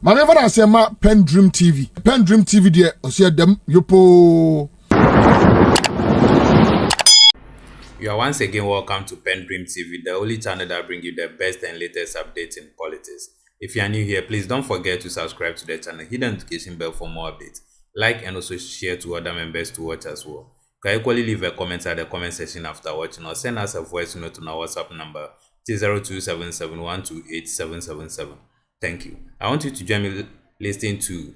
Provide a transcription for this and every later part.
Maneva na sema PENDREAM TV. PENDREAM TV de osia dem yopo. You are once again welcome to PENDREAM TV, the only channel that brings you the best and latest updates in politics. If you are new here, please don't forget to subscribe to the channel, hit the notification bell for more updates. Like and also share to other members to watch as well. You can equally leave a comment at the comment section after watching or send us a voice note on our WhatsApp number 0277128777. Thank you. I want you to join me listening to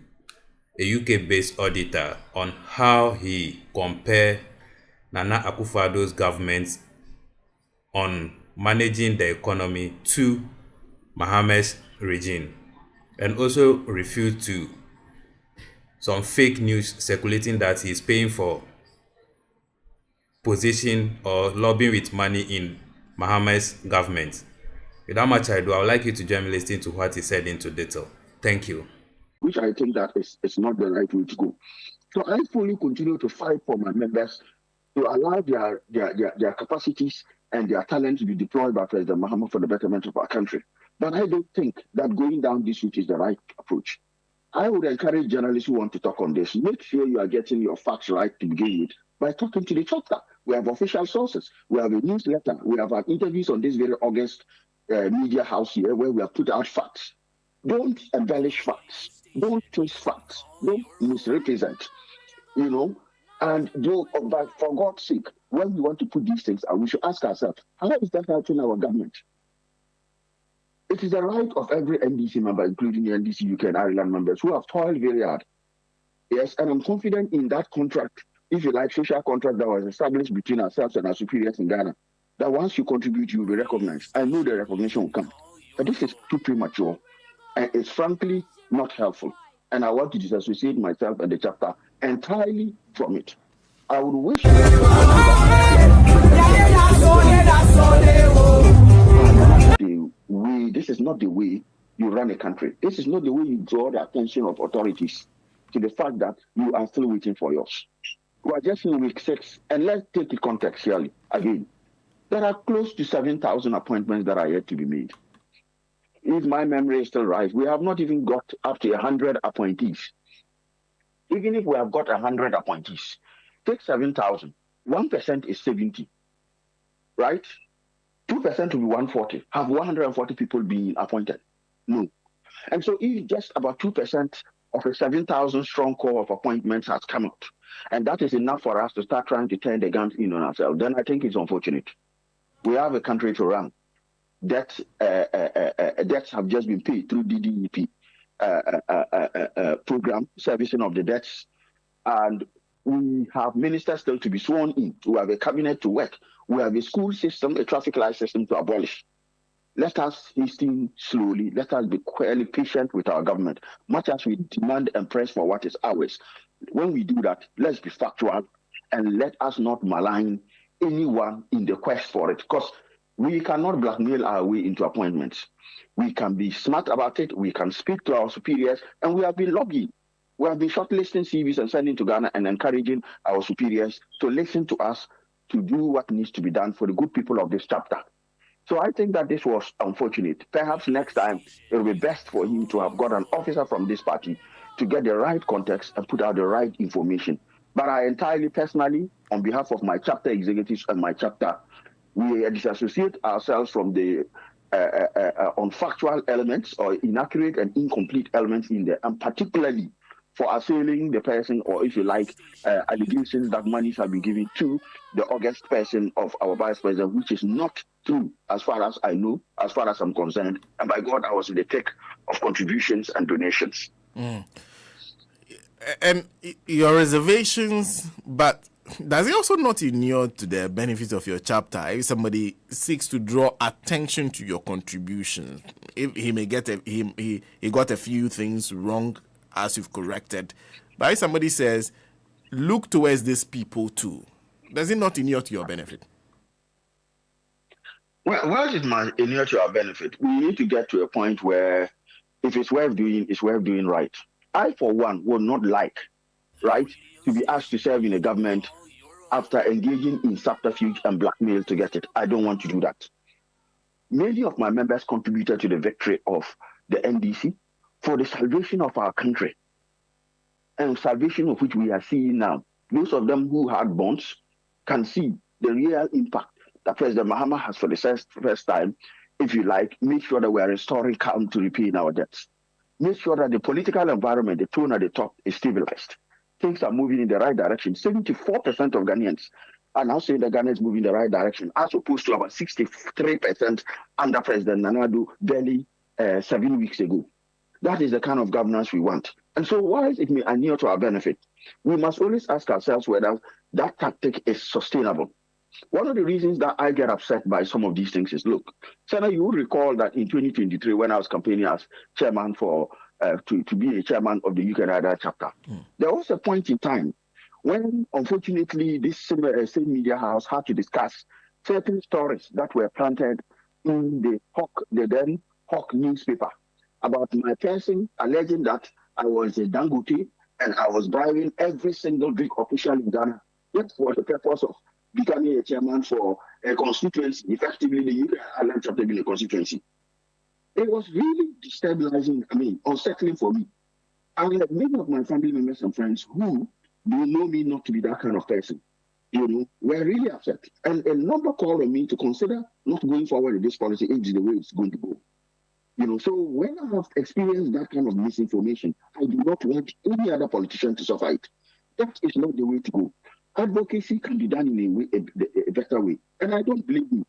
a UK-based auditor on how he compared Nana Akufo-Addo's government on managing the economy to Mahama's regime, and also refused to some fake news circulating that he is paying for position or lobbying with money in Mahama's government. Without much ado, I would like you to join me listening to what he said into detail. Thank you. Which I think that is not the right way to go. So I fully continue to fight for my members to allow their capacities and their talent to be deployed by President Mahama for the betterment of our country. But I don't think that going down this route is the right approach. I would encourage journalists who want to talk on this, make sure you are getting your facts right to begin with by talking to the chapter. We have official sources. We have a newsletter. We have our interviews on this very August media house here where we have put out facts. Don't embellish facts. Don't twist facts. Don't misrepresent, And but for God's sake, when we want to put these things out, we should ask ourselves, how is that helping our government? It is the right of every NDC member, including the NDC UK and Ireland members, who have toiled very hard. Yes, and I'm confident in that contract, if you like, social contract that was established between ourselves and our superiors in Ghana, that once you contribute, you will be recognized. I know the recognition will come. But this is too premature, and it's frankly not helpful. And I want to disassociate myself and the chapter entirely from it. I would wish this is not the way you run a country. This is not the way you draw the attention of authorities to the fact that you are still waiting for yours. We are just in week 6, and let's take it contextually again. There are close to 7,000 appointments that are yet to be made. If my memory is still right, we have not even got up to 100 appointees. Even if we have got 100 appointees, take 7,000. 1% is 70, right? 2% will be 140. Have 140 people been appointed? No. And so if just about 2% of a 7,000 strong core of appointments has come out, and that is enough for us to start trying to turn the guns in on ourselves, then I think it's unfortunate. We have a country to run. Debts have just been paid through DDEP program, servicing of the debts. And we have ministers still to be sworn in. We have a cabinet to work. We have a school system, a traffic light system to abolish. Let us hasten slowly. Let us be fairly patient with our government, much as we demand and press for what is ours. When we do that, let's be factual and let us not malign anyone in the quest for it, because we cannot blackmail our way into appointments. We can be smart about it. We can speak to our superiors, and we have been lobbying. We have been shortlisting CVs and sending to Ghana and encouraging our superiors to listen to us, to do what needs to be done for the good people of this chapter. So I think that this was unfortunate. Perhaps next time it will be best for him to have got an officer from this party to get the right context and put out the right information. But I entirely personally, on behalf of my chapter executives and my chapter, we disassociate ourselves from the unfactual elements or inaccurate and incomplete elements in there, and particularly for assailing the person, or if you like, allegations that monies have been given to the August person of our vice president, which is not true as far as I know, as far as I'm concerned. And by God, I was in the thick of contributions and donations. And your reservations, but does it also not inure to the benefit of your chapter if somebody seeks to draw attention to your contributions? If he may get he got a few things wrong as you've corrected, but if somebody says, look towards these people too, does it not inure to your benefit? Well, it might inure to our benefit. We need to get to a point where if it's worth doing, it's worth doing right. I, for one, would not like, right, to be asked to serve in a government after engaging in subterfuge and blackmail to get it. I don't want to do that. Many of my members contributed to the victory of the NDC. for the salvation of our country, and salvation of which we are seeing now. Those of them who had bonds can see the real impact that President Mahama has for the first time, if you like, make sure that we are restoring calm to repaying our debts. Make sure that the political environment, the tone at the top, is stabilized. Things are moving in the right direction. 74% of Ghanaians are now saying that Ghana is moving in the right direction, as opposed to about 63% under President Nana Addo barely 7 weeks ago. That is the kind of governance we want. And so whilst it may inure to our benefit, we must always ask ourselves whether that tactic is sustainable. One of the reasons that I get upset by some of these things is, look, Senator, you would recall that in 2023, when I was campaigning as chairman for to be a chairman of the UK Radar chapter, there was a point in time when, unfortunately, this same media house had to discuss certain stories that were planted in the then Hawk newspaper about my person alleging that I was a Dangote and I was bribing every single Greek official in Ghana, just for the purpose of becoming a chairman for a constituency, effectively the UK Island chapter being a constituency. It was really destabilizing, unsettling for me. I had many of my family members and friends who do know me not to be that kind of person, were really upset. And a number called on me to consider not going forward with this policy if it's the way it's going to go. So when I have experienced that kind of misinformation, I do not want any other politician to suffer it. That is not the way to go. Advocacy can be done in a better way. And I don't blame him.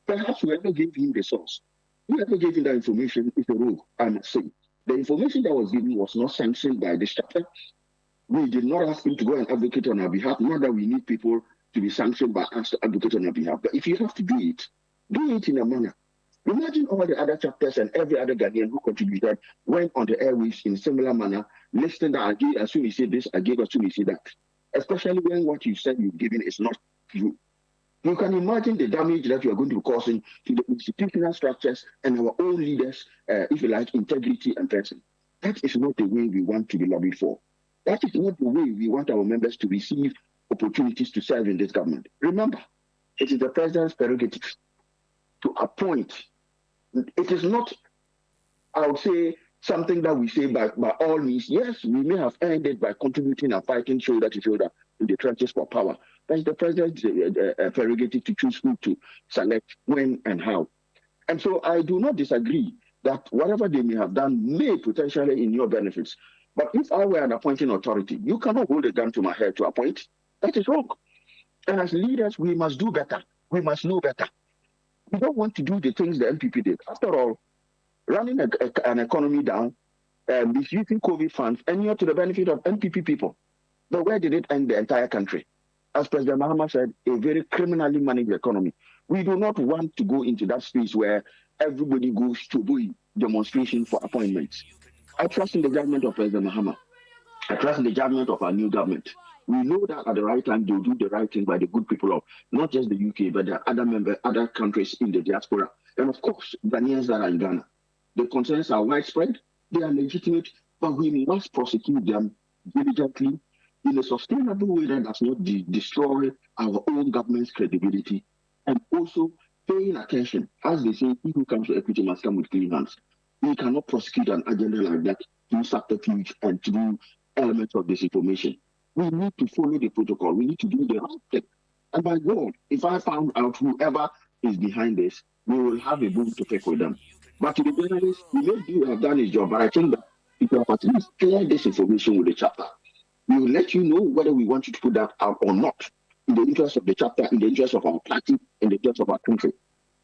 Perhaps whoever gave him the source, whoever gave him that information is a rogue, I must say. The information that was given was not sanctioned by this chapter. We did not ask him to go and advocate on our behalf, not that we need people to be sanctioned by us to advocate on our behalf. But if you have to do it in a manner. Imagine all the other chapters and every other Ghanaian who contributed went on the airwaves in a similar manner, listening that I gave as soon as you say this, I gave as soon as you say that. Especially when what you said you've given is not true. You can imagine the damage that you are going to be causing to the institutional structures and our own leaders, if you like, integrity and person. That is not the way we want to be lobbied for. That is not the way we want our members to receive opportunities to serve in this government. Remember, it is the president's prerogative to appoint. It is not, I would say, something that we say by all means. Yes, we may have earned it by contributing and fighting shoulder to shoulder in the trenches for power. But it's the president's prerogative to choose who to select, when and how. And so I do not disagree that whatever they may have done may potentially in your benefits. But if I were an appointing authority, you cannot hold a gun to my head to appoint. That is wrong. And as leaders, we must do better. We must know better. We don't want to do the things the NPP did. After all, running an economy down, misusing COVID funds, and you're to the benefit of NPP people. But where did it end the entire country? As President Mahama said, a very criminally managed economy. We do not want to go into that space where everybody goes to do demonstration for appointments. I trust in the judgment of President Mahama. I trust in the judgment of our new government. We know that at the right time they'll do the right thing by the good people of not just the UK, but the other countries in the diaspora. And of course, Ghanaians that are in Ghana. The concerns are widespread, they are legitimate, but we must prosecute them diligently in a sustainable way that does not destroy our own government's credibility, and also paying attention. As they say, he who comes to equity must come with clean hands. We cannot prosecute an agenda like that through subterfuge and through elements of disinformation. We need to follow the protocol. We need to do the right thing. And by God, if I found out whoever is behind this, we will have a bone to pick with them. But to the journalists, we may do have done his job, but I think that if you have at least clear this information with the chapter, we will let you know whether we want you to put that out or not, in the interest of the chapter, in the interest of our party, in the interest of our country.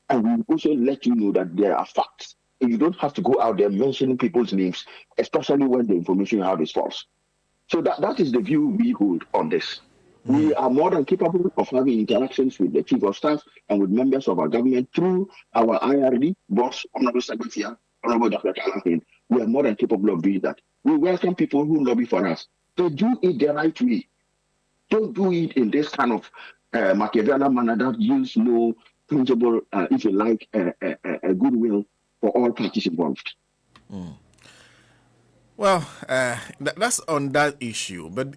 And we will also let you know that there are facts. And you don't have to go out there mentioning people's names, especially when the information you have is false. So that is the view we hold on this. We are more than capable of having interactions with the Chief of Staff and with members of our government through our IRD, boss, Honorable Secretary, Honorable Dr. Kalahin. We are more than capable of doing that. We welcome people who lobby for us. So do it the right way. Don't do it in this kind of Machiavellian manner that yields no tangible, if you like, a goodwill for all parties involved. Well, that's on that issue. But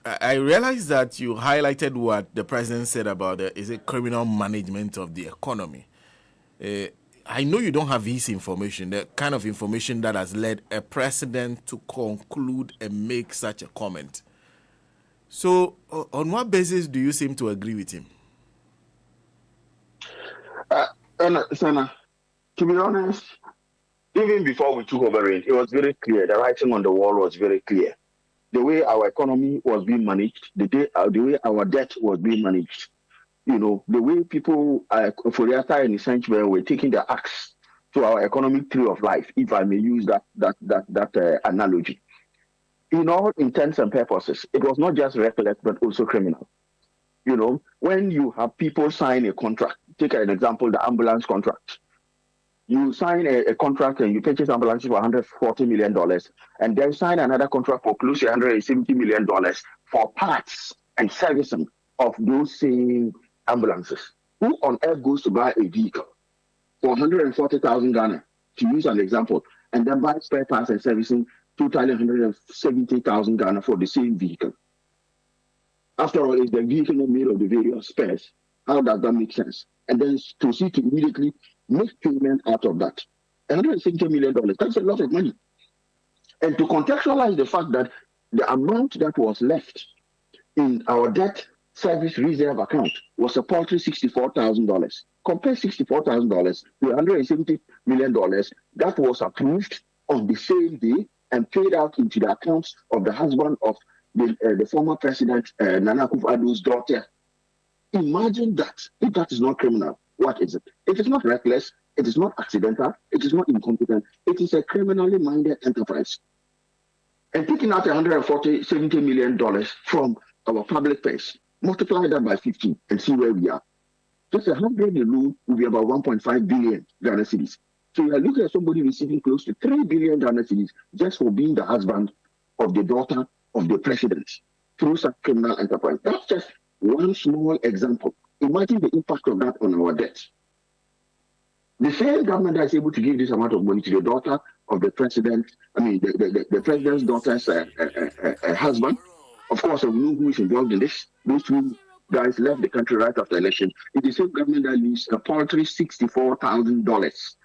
I realize that you highlighted what the president said about is a criminal management of the economy. I know you don't have his information, the kind of information that has led a president to conclude and make such a comment. So, on what basis do you seem to agree with him? Sana, to be honest, even before we took over it was very clear. The writing on the wall was very clear. The way our economy was being managed, the way our debt was being managed, the way people, Foriata and Essential were taking the axe to our economic tree of life, if I may use that analogy. In all intents and purposes, it was not just reckless, but also criminal. When you have people sign a contract, take an example, the ambulance contract. You sign a contract and you purchase ambulances for $140 million, and then sign another contract for close to $170 million for parts and servicing of those same ambulances. Who on earth goes to buy a vehicle for 140,000 Ghana, to use an example, and then buy spare parts and servicing totally 170,000 Ghana for the same vehicle? After all, is the vehicle not made of the various spares? How does that make sense? And then proceed to immediately make payment out of that. $170 million, that's a lot of money. And to contextualize the fact that the amount that was left in our debt service reserve account was a paltry $64,000. Compare $64,000 to $170 million that was approved on the same day and paid out into the accounts of the husband of the former president, Nana Akufo-Addo's daughter. Imagine that. If that is not criminal, what is it? It is not reckless. It is not accidental. It is not incompetent. It is a criminally minded enterprise. And taking out $70 million from our public purse, multiply that by 15 and see where we are. Just 100 alone will be about 1.5 billion Ghana cedis. So you are looking at somebody receiving close to 3 billion Ghana cedis just for being the husband of the daughter of the president through such criminal enterprise. That's just one small example. Imagine the impact of that on our debt. The same government that is able to give this amount of money to the daughter of the president, the president's daughter's husband. Of course, we know who is involved in this. Those two guys left the country right after the election. It's the same government that leaves a paltry $64,000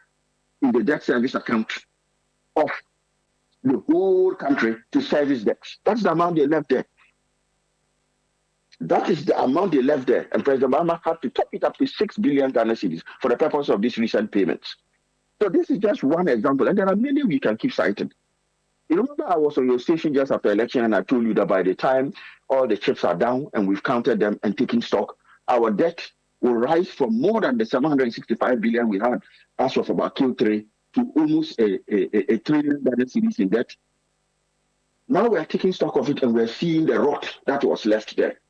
in the debt service account of the whole country to service debts. That's the amount they left there. That is the amount they left there. And President Obama had to top it up to 6 billion Ghana cedis for the purpose of these recent payments. So this is just one example. And there are many we can keep citing. You remember I was on your station just after election and I told you that by the time all the chips are down and we've counted them and taken stock, our debt will rise from more than the 765 billion we had as of about Q3 to almost a trillion Ghana cedis in debt. Now we're taking stock of it and we're seeing the rot that was left there.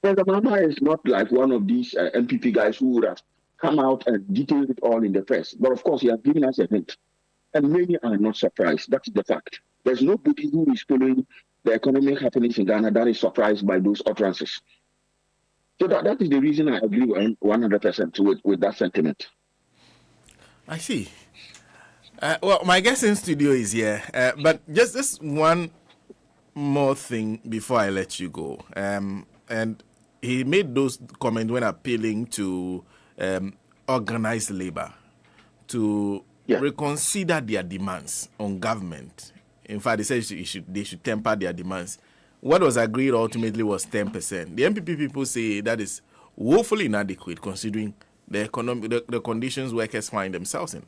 President Obama is not like one of these MPP guys who would have come out and detailed it all in the press. But of course, he has given us a hint. And many are not surprised. That's the fact. There's nobody who is following the economic happenings in Ghana that is surprised by those utterances. So that is the reason I agree 100% with that sentiment. I see. Well, my guest in studio is here. But just one more thing before I let you go. And he made those comments when appealing to organized labor to reconsider their demands on government. In fact, they said they should temper their demands. What was agreed ultimately was 10%. The MPP people say that is woefully inadequate considering the conditions workers find themselves in.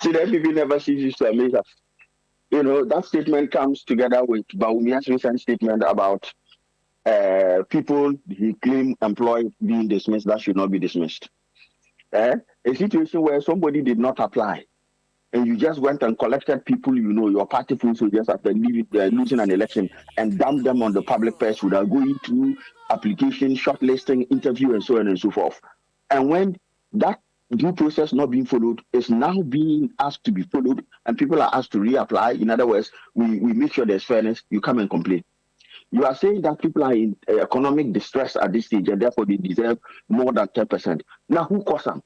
See, the MPP never ceases to amaze us. That statement comes together with Bawumia's recent statement about people he claimed employed being dismissed that should not be dismissed. A situation where somebody did not apply and you just went and collected people, your party full soldiers after losing an election and dumped them on the public purse without going through application, shortlisting, interview, and so on and so forth. And when that due process not being followed is now being asked to be followed and people are asked to reapply, in other words, we make sure there's fairness, you come and complain. You are saying that people are in economic distress at this stage and therefore they deserve more than 10%. Now, who caused them?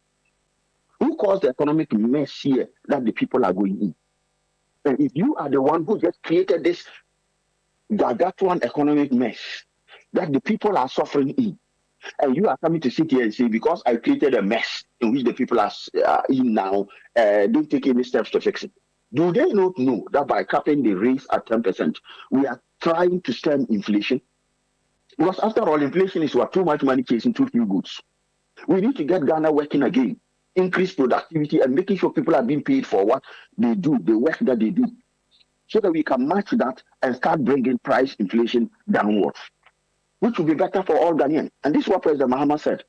Who caused the economic mess here that the people are going in? And if you are the one who just created this gargantuan economic mess that the people are suffering in, And you are coming to sit here and say, because I created a mess in which the people are in now, don't take any steps to fix it. Do they not know that by capping the rates at 10%, we are trying to stem inflation? Because after all, inflation is what too much money chasing too few goods. We need to get Ghana working again, increase productivity, and making sure people are being paid for what they do, the work that they do, so that we can match that and start bringing price inflation downwards, which will be better for all Ghanaians. And this is what President Mahama said.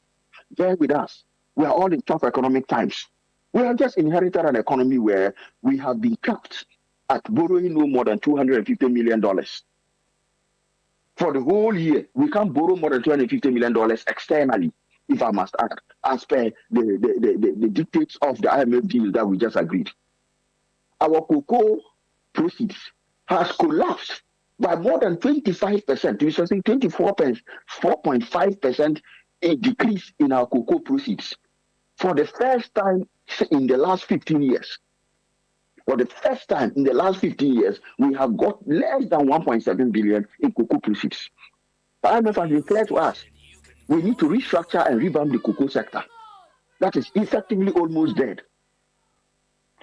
Bear with us. We are all in tough economic times. We have just inherited an economy where we have been capped at borrowing no more than $250 million. For the whole year, we can't borrow more than $250 million externally, if I must add, as per the dictates of the IMF deal that we just agreed. Our cocoa proceeds has collapsed by more than 25%, which is 4.5% a decrease in our cocoa proceeds. For the first time in the last 15 years. For the first time in the last 15 years, we have got less than 1.7 billion in cocoa proceeds. The IMF has declared to us, we need to restructure and revamp the cocoa sector. That is effectively almost dead.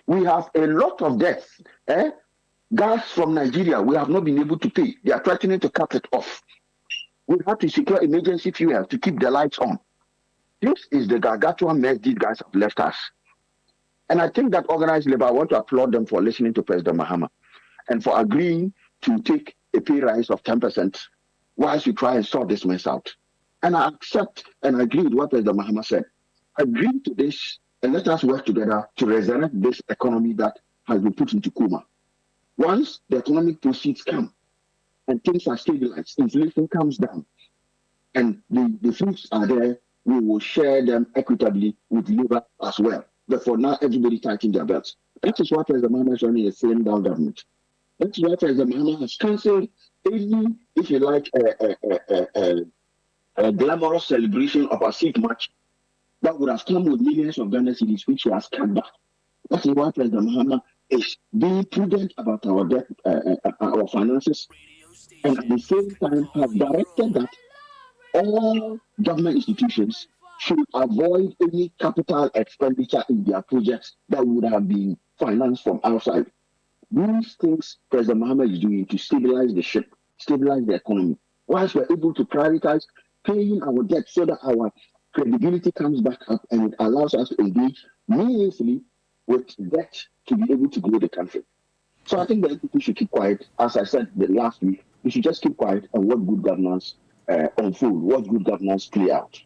We have a lot of debts. Gas from Nigeria, we have not been able to pay. They are threatening to cut it off. We have to secure emergency fuel to keep the lights on. This is the gargantuan mess these guys have left us. And I think that organized labor, I want to applaud them for listening to President Mahama and for agreeing to take a pay rise of 10% whilst we try and sort this mess out. And I accept and agree with what President Mahama said. Agree to this and let us work together to resurrect this economy that has been put into coma. Once the economic proceeds come and things are stabilized, inflation comes down, and the fruits are there, we will share them equitably with labor as well. But for now, everybody tighten their belts. That is why President Mahama is running a slim down government. That's why President Mahama has cancelled any, if you like, a glamorous celebration of a seat match that would have come with millions of Ghana cedis, which he has cut back. That is why President Mahama is being prudent about our debt, our finances, and at the same time have directed that all government institutions should avoid any capital expenditure in their projects that would have been financed from outside. These things President Mahama is doing to stabilize the ship, stabilize the economy, whilst we're able to prioritize paying our debt so that our credibility comes back up and it allows us to engage meaningfully with debt to be able to grow the country. So I think that people should keep quiet. As I said the last week, we should just keep quiet and let good governance unfold, what good governance play out.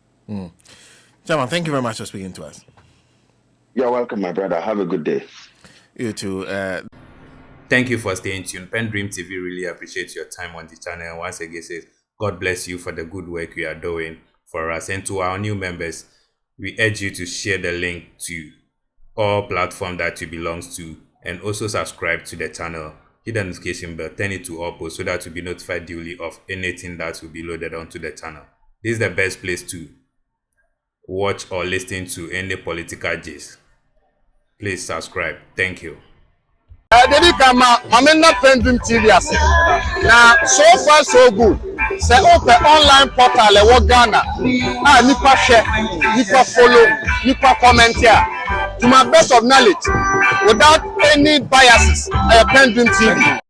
Chairman, thank you very much for speaking to us. You're welcome, my brother. Have a good day. You too. Thank you for staying tuned. PENDREAM TV really appreciates your time on the channel. And once again, says God bless you for the good work you are doing for us. And to our new members, we urge you to share the link to all platforms that you belong to, and also subscribe to the channel. Hit the notification bell, turn it to all posts so that you'll be notified daily of anything that will be loaded onto the channel. This is the best place to watch or listen to any political gist. Please subscribe. Thank you. Dedi kama mamena PENDREAM TV ase. Na so far so good. Say open online portal e wo Ghana. Nipa share, nipa follow, nipa comment here. To my best of knowledge, without any biases, PENDREAM TV.